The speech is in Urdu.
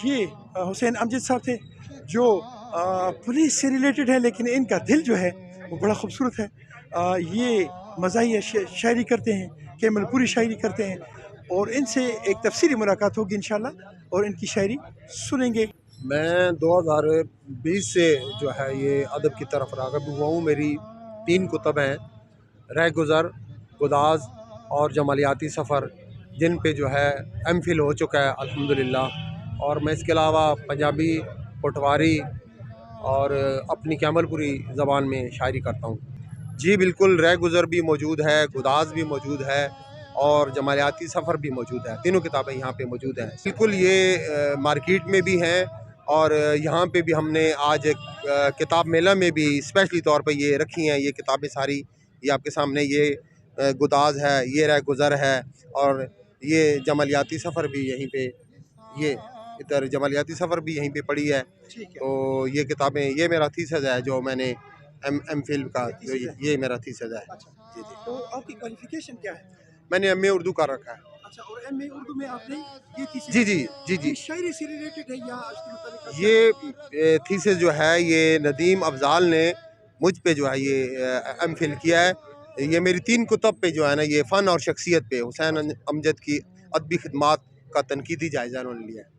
یہ حسین امجد صاحب تھے جو پولیس سے ریلیٹڈ ہے، لیکن ان کا دل جو ہے وہ بڑا خوبصورت ہے. یہ مزاحیہ شاعری کرتے ہیں، کیمل پوری شاعری کرتے ہیں، اور ان سے ایک تفصیلی ملاقات ہوگی انشاءاللہ اور ان کی شاعری سنیں گے. میں 2020 سے جو ہے یہ ادب کی طرف راغب ہوا ہوں. میری 3 کتب ہیں، رہ گزر، گداز اور جمالیاتی سفر، جن پہ جو ہے ایم فل ہو چکا ہے الحمدللہ. اور میں اس کے علاوہ پنجابی، پٹواری اور اپنی کیمل پوری زبان میں شاعری کرتا ہوں. جی بالکل، رہ گزر بھی موجود ہے، گداز بھی موجود ہے اور جمالیاتی سفر بھی موجود ہے. تینوں کتابیں یہاں پہ موجود ہیں. بالکل یہ مارکیٹ میں بھی ہیں، اور یہاں پہ بھی ہم نے آج کتاب میلہ میں بھی اسپیشلی طور پہ یہ رکھی ہیں. یہ کتابیں ساری یہ آپ کے سامنے، یہ گداز ہے، یہ رہ گزر ہے، اور یہ جمالیاتی سفر بھی یہیں پہ، یہ ادھر جمالیاتی سفر بھی یہیں پہ پڑھی ہے. تو یہ کتابیں، یہ میرا تھیسز ہے جو میں نے ایم فل کا، یہ میرا تھیسز ہے. جی جی. تو آپ کی کوالیفیکیشن کیا ہے؟ میں نے ایم اے اردو کر رکھا ہے. اچھا، اور ایم اے اردو میں آپ نے یہ تھیسس؟ جی جی جی جی. یہ شاعری سے ریلیٹڈ ہے یا اس کے متعلق؟ یہ تھیسس جو ہے یہ ندیم افضال نے مجھ پہ جو ہے یہ ایم فل کیا ہے. یہ میری 3 کتب پہ جو ہے نا، یہ فن اور شخصیت پہ حسین امجد کی ادبی خدمات کا تنقیدی جائزہ انہوں نے لیا ہے.